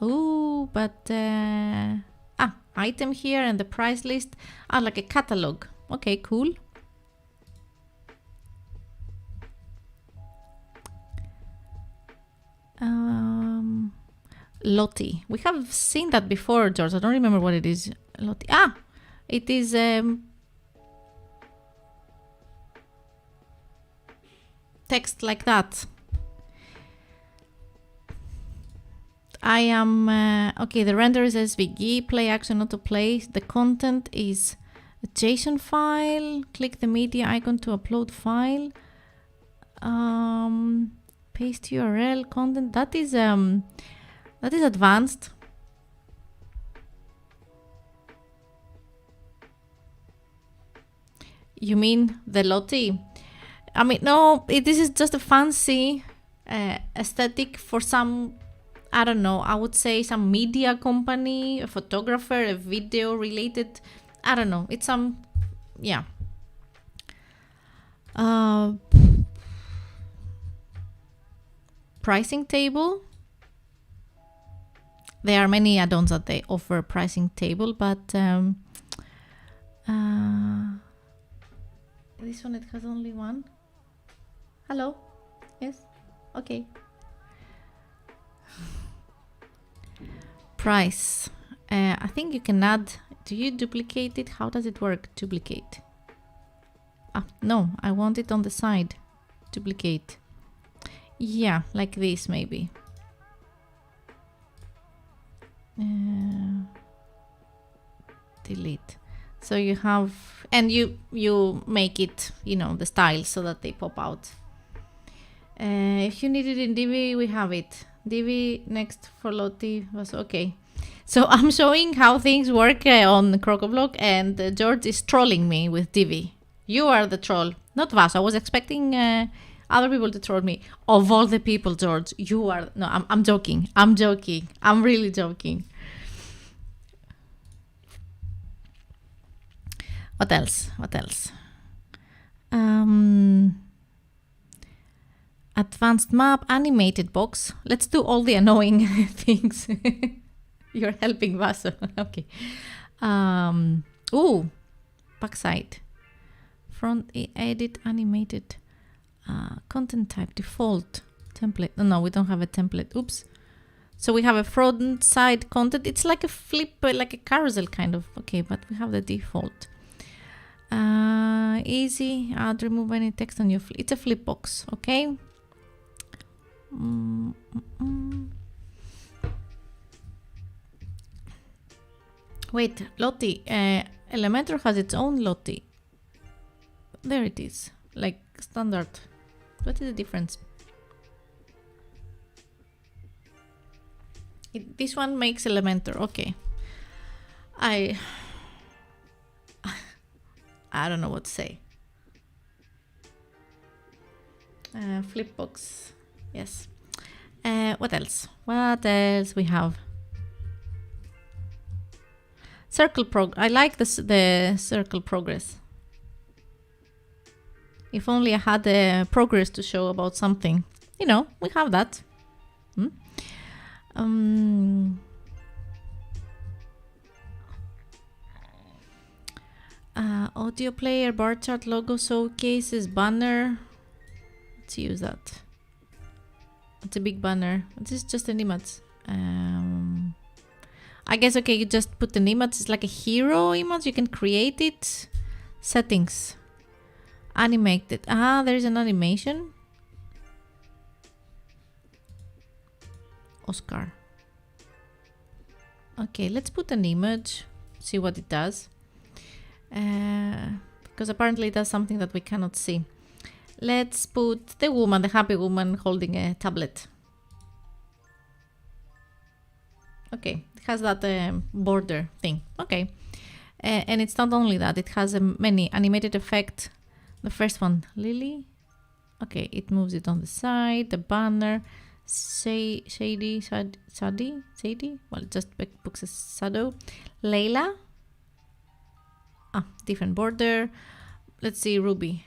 Oh, but item here and the price list are like a catalog. Okay, cool. Lottie. We have seen that before, George. I don't remember what it is. Lottie. It is text like that. I am okay. The render is SVG. Play action autoplay. The content is a JSON file. Click the media icon to upload file. Paste URL content. That is advanced. You mean the Lottie? I mean, no. This is just a fancy aesthetic for some. I don't know, I would say some media company, a photographer, a video related, I don't know, it's some, yeah. pricing table. There are many add-ons that they offer pricing table, but this one, it has only one. Hello? Yes? Okay. Price. I think you can add. Do you duplicate it? How does it work? Duplicate. No, I want it on the side. Duplicate. Yeah, like this maybe. Delete. So you have, and you make it, you know, the style so that they pop out. If you need it in Divi, we have it. Divi next for Lottie was okay. So I'm showing how things work on Crocoblock, and George is trolling me with Divi. You are the troll, not Vas. I was expecting other people to troll me. Of all the people, George, you are. No, I'm joking. I'm joking. I'm really joking. What else? What else? Advanced map, animated box. Let's do all the annoying things. You're helping Vaso. Okay. Ooh, backside. Front edit animated. Content type default template. No, we don't have a template. Oops. So we have a front side content. It's like a flip, like a carousel kind of. Okay, but we have the default. Easy. Add, remove any text on your. It's a flip box. Okay. Wait, Lottie. Elementor has its own Lottie. There it is. Like standard. What is the difference? This one makes Elementor. Okay. I don't know what to say. Flipbox. Yes. What else? What else we have? Circle I like the circle progress. If only I had a progress to show about something. You know, we have that. Audio player, bar chart, logo, showcases, banner. Let's use that. It's a big banner. This is just an image. I guess, okay, you just put an image. It's like a hero image. You can create it. Settings. Animate it. There's an animation. Oscar. Okay, let's put an image. See what it does. Because apparently it does something that we cannot see. Let's put the woman, the happy woman holding a tablet. Okay, it has that border thing. Okay. And it's not only that, it has many animated effect. The first one, Lily. Okay, it moves it on the side, the banner, shady. Well, it just puts a shadow. Layla. Different border. Let's see, Ruby.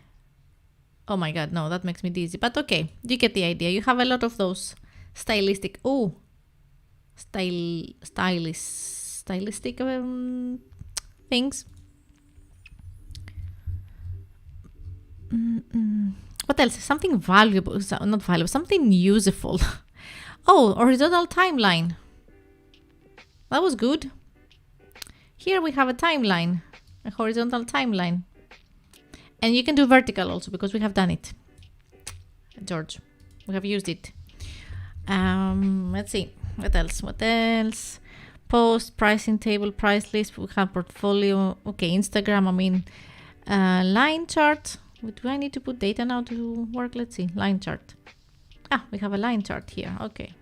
Oh my god, no, that makes me dizzy. But okay, you get the idea. You have a lot of those stylistic. Stylistic things. What else? Something valuable. Not valuable. Something useful. Horizontal timeline. That was good. Here we have a timeline. A horizontal timeline. And you can do vertical also because we have done it. George. We have used it. Let's see. What else? What else? Post, pricing table, price list. We have portfolio. Okay, Instagram. I mean, line chart. Do I need to put data now to work? Let's see. Line chart. We have a line chart here. Okay.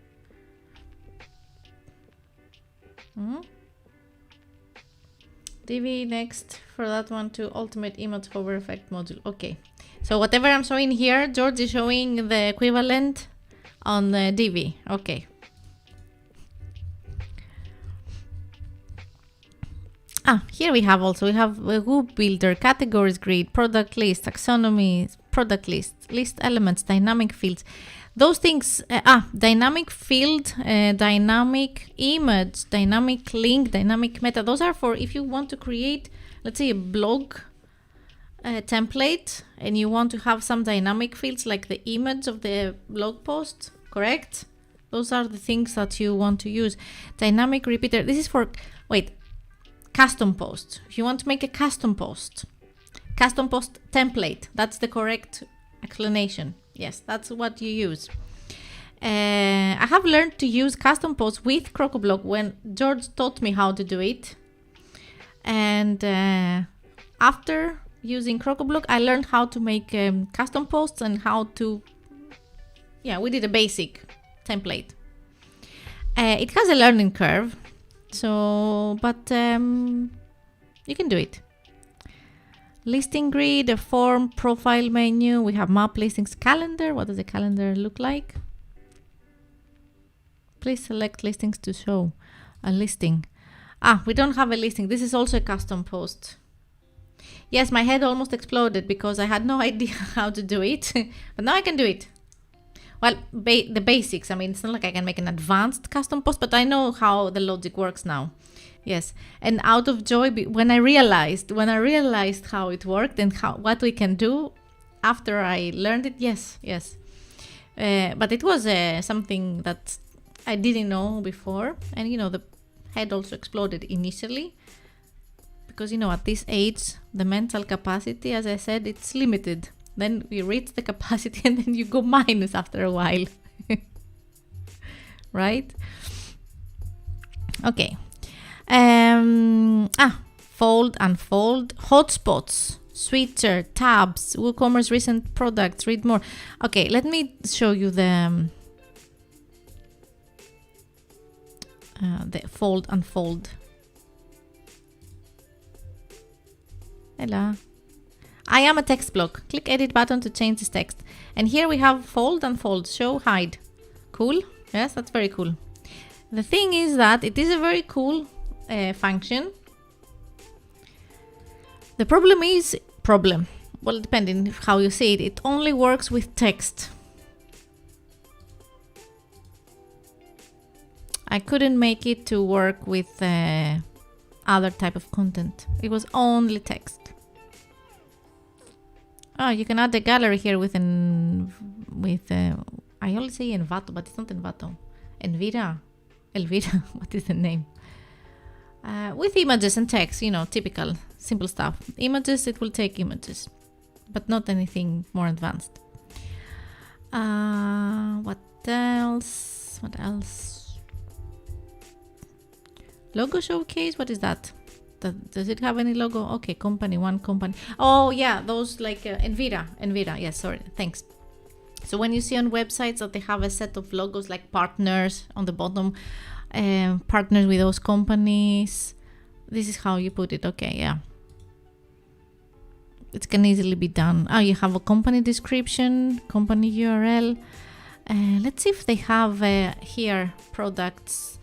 Divi next for that one to ultimate image hover effect module. Okay. So whatever I'm showing here, George is showing the equivalent on Divi. Okay. Here we have also, we have a Whoop Builder, categories grid, product list, taxonomy, product list, list elements, dynamic fields. those things, dynamic field, dynamic image, dynamic link, dynamic meta, those are for if you want to create, let's say, a blog template and you want to have some dynamic fields like the image of the blog post, correct? Those are the things that you want to use. Dynamic repeater, this is for, custom post. If you want to make a custom post template, that's the correct explanation. Yes, that's what you use. I have learned to use custom posts with Crocoblock when George taught me how to do it. And after using Crocoblock, I learned how to make custom posts and how to, we did a basic template. It has a learning curve, but you can do it. Listing grid, a form, profile menu. We have map, listings, calendar. What does the calendar look like? Please select listings to show a listing. We don't have a listing. This is also a custom post. Yes, my head almost exploded because I had no idea how to do it, but now I can do it. Well, the basics. I mean, it's not like I can make an advanced custom post, but I know how the logic works now. Yes, and out of joy, when I realized how it worked and what we can do after I learned it, yes. But it was something that I didn't know before, and the head also exploded initially because at this age, the mental capacity, as I said, it's limited. Then we reach the capacity, and then you go minus after a while, right? Okay. Fold, unfold, hotspots, switcher, tabs, WooCommerce recent products, read more. Okay, let me show you the fold, unfold. Hello. I am a text block. Click edit button to change this text. And here we have fold, unfold, show, hide. Cool. Yes, that's very cool. The thing is that it is a very cool function. The problem, well, depending how you see it, it only works with text. I couldn't make it to work with other type of content. It was only text. You can add a gallery here I always say Envato, but it's not Envato. Elvira, what is the name? With images and text, typical, simple stuff. Images, it will take images, but not anything more advanced. What else? Logo showcase, what is that? Does it have any logo? Okay, company, one company. Oh yeah, those like Envira, yes, sorry, thanks. So when you see on websites that they have a set of logos like partners on the bottom, partners with those companies, this is how you put it. Okay, yeah. It can easily be done. You have a company description, company URL. Let's see if they have here products.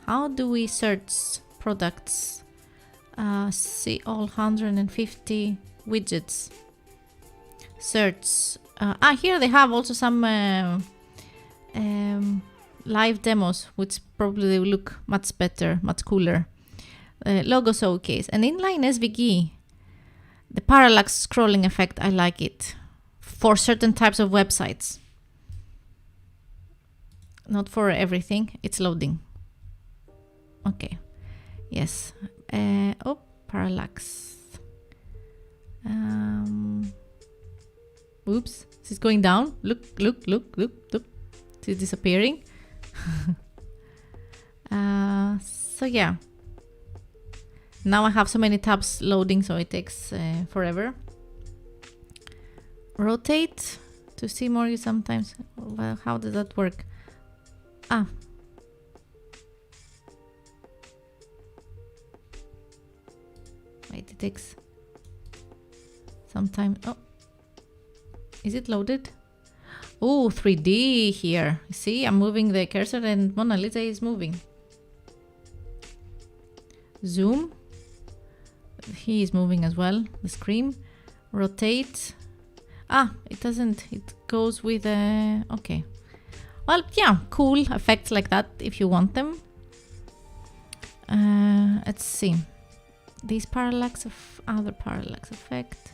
How do we search products? See all 150 widgets. Search. Here they have also some live demos, which probably will look much better, much cooler. Logo showcase. An inline SVG. The parallax scrolling effect, I like it. For certain types of websites. Not for everything. It's loading. Okay. Yes. Parallax. Oops. Is it going down? Look. It's disappearing. So yeah. Now I have so many tabs loading, so it takes forever. Rotate to see more sometimes. Well, how does that work? Wait, it takes some time. Oh, is it loaded? Oh, 3D here. See, I'm moving the cursor and Mona Lisa is moving. Zoom. He is moving as well. The screen. Rotate. It doesn't. It goes with okay. Well, yeah, cool effects like that if you want them. Let's see. These parallax of other parallax effect.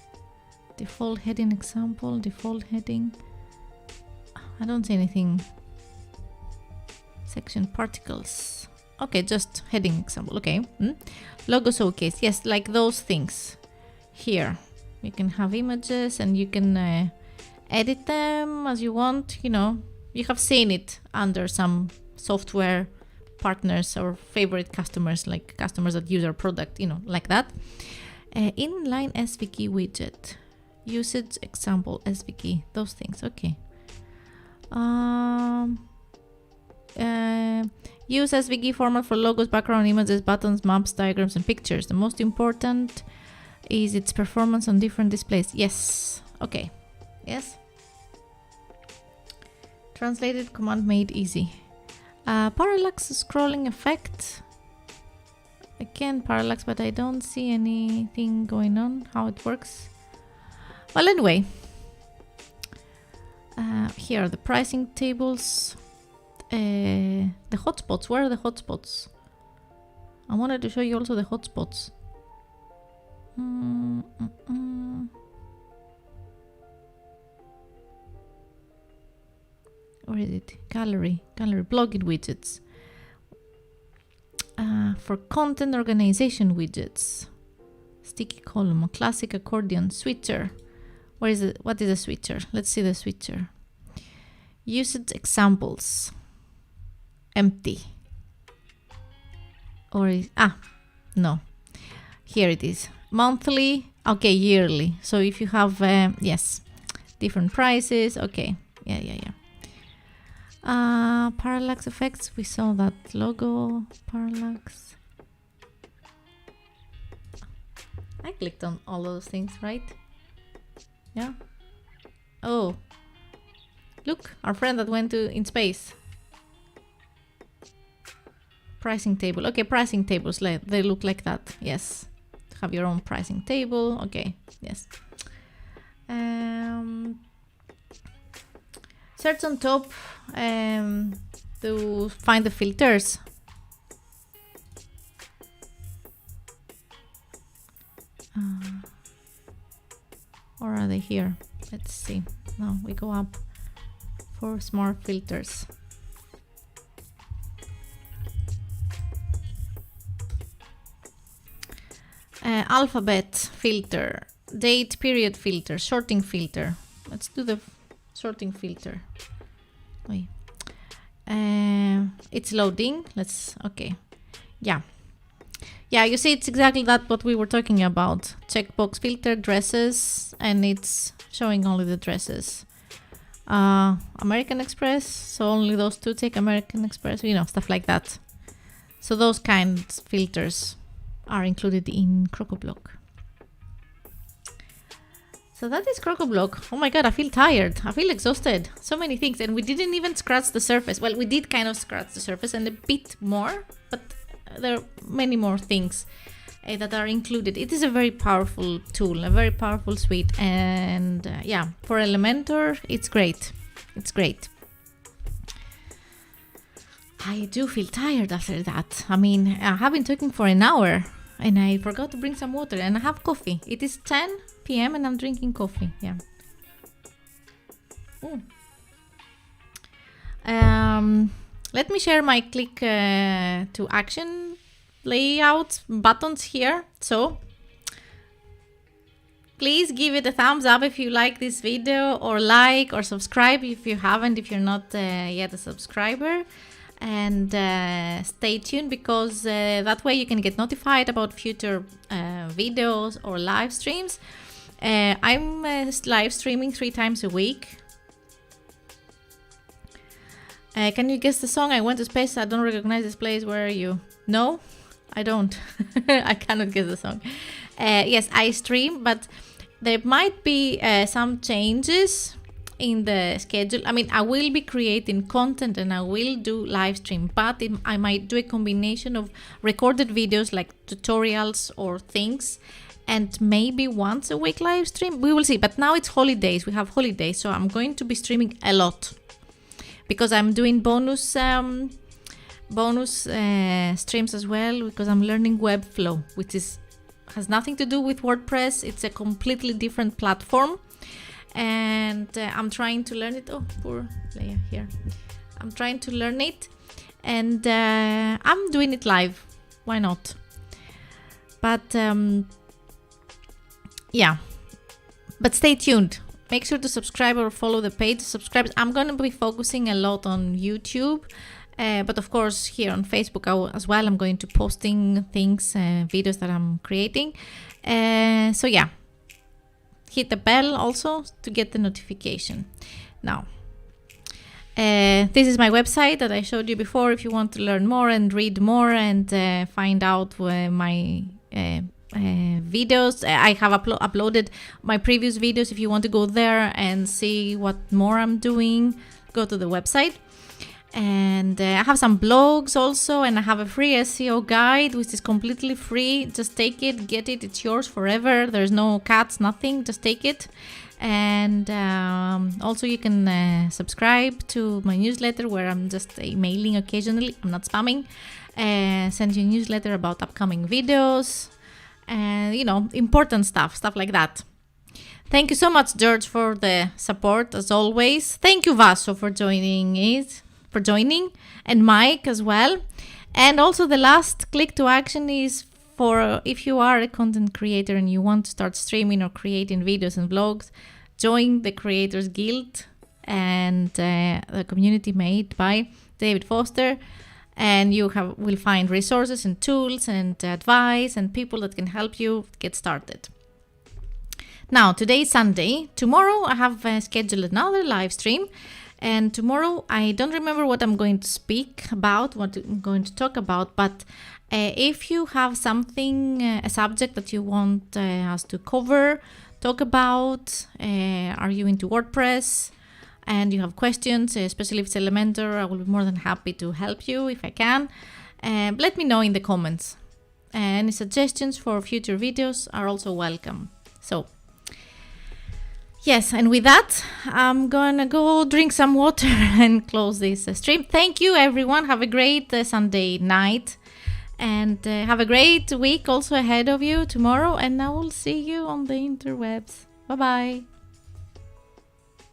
Default heading example. Default heading. I don't see anything. Section particles. Okay, just heading example. Okay. Logo showcase. Yes, like those things. Here, you can have images and you can edit them as you want. You know, you have seen it under some software partners or favorite customers, like customers that use our product, you know, like that. Inline SVG widget. Usage example SVG. Those things. Okay. Use SVG format for logos, background images, buttons, maps, diagrams, and pictures. The most important is its performance on different displays. Yes. Okay. Yes. Translated command made easy. Parallax scrolling effect. Again, parallax, but I don't see anything going on. How it works. Well, anyway. Here are the pricing tables. The hotspots. Where are the hotspots? I wanted to show you also the hotspots. Where is it? Gallery. Blogging widgets. For content organization widgets. Sticky column. Classic accordion. Switcher. Where is it? What is a switcher? Let's see the switcher. Usage examples. Empty. Or is no. Here it is. Monthly. Okay, yearly. So if you have yes, different prices. Okay. Yeah. Parallax effects. We saw that logo. Parallax. I clicked on all those things, right? Yeah. Oh. Look, our friend that went in space. Pricing table. Okay, pricing tables. They look like that. Yes. Have your own pricing table. Okay. Yes. Search on top to find the filters. Or are they here? Let's see. No, we go up for smart filters. Alphabet filter, date period filter, sorting filter. Let's do the sorting filter. Wait. It's loading. Okay. Yeah, you see it's exactly that what we were talking about. Checkbox filter, dresses, and it's showing only the dresses. American Express, so only those two take American Express, you know, stuff like that. So those kinds of filters are included in Crocoblock. So that is Crocoblock. Oh my god, I feel tired. I feel exhausted. So many things, and we didn't even scratch the surface. Well, we did kind of scratch the surface and a bit more, but there are many more things that are included. It is a very powerful tool, a very powerful suite, and yeah, for Elementor, it's great. It's great. I do feel tired after that. I mean, I have been talking for an hour and I forgot to bring some water, and I have coffee. It is 10 p.m. and I'm drinking coffee. Yeah. Let me share my click to action layout buttons here. So please give it a thumbs up if you like this video, or like or subscribe if you haven't, if you're not yet a subscriber. And stay tuned, because that way you can get notified about future videos or live streams. I'm live streaming 3 times a week. Can you guess the song? I went to space. I don't recognize this place. Where are you? No, I don't. I cannot guess the song. Yes, I stream, but there might be some changes in the schedule. I mean, I will be creating content and I will do live stream, but I might do a combination of recorded videos like tutorials or things, and maybe once a week live stream. We will see. But now it's holidays. We have holidays, so I'm going to be streaming a lot because I'm doing bonus streams as well, because I'm learning Webflow, which has nothing to do with WordPress. It's a completely different platform, and I'm trying to learn it. Oh, poor Leia here. I'm trying to learn it, and I'm doing it live. Why not? But yeah, but stay tuned. Make sure to subscribe or follow the page. Subscribe. I'm going to be focusing a lot on YouTube, but of course here on Facebook as well. I'm going to posting things, videos that I'm creating. So yeah, hit the bell also to get the notification. Now, this is my website that I showed you before. If you want to learn more and read more and find out my videos, I have uploaded my previous videos. If you want to go there and see what more I'm doing, go to the website. And I have some blogs also, and I have a free SEO guide which is completely free. Just take it, get it, it's yours forever. There's no cuts, nothing, just take it. And also you can subscribe to my newsletter, where I'm just emailing occasionally. I'm not spamming. Send you a newsletter about upcoming videos and, you know, important stuff like that. Thank you so much, George, for the support as always. Thank you, Vaso, for joining, and Mike as well. And also the last click to action is for if you are a content creator and you want to start streaming or creating videos and vlogs, join the Creators Guild and the community made by David Foster. And you will find resources and tools and advice and people that can help you get started. Now, today is Sunday. Tomorrow I have scheduled another live stream. And tomorrow I don't remember what I'm going to speak about, what I'm going to talk about. But if you have something, a subject that you want us to cover, talk about, are you into WordPress? And you have questions, especially if it's Elementor, I will be more than happy to help you if I can. Let me know in the comments. Any suggestions for future videos are also welcome. So, yes, and with that, I'm gonna go drink some water and close this stream. Thank you, everyone. Have a great Sunday night. And have a great week also ahead of you tomorrow. And I will see you on the interwebs. Bye-bye.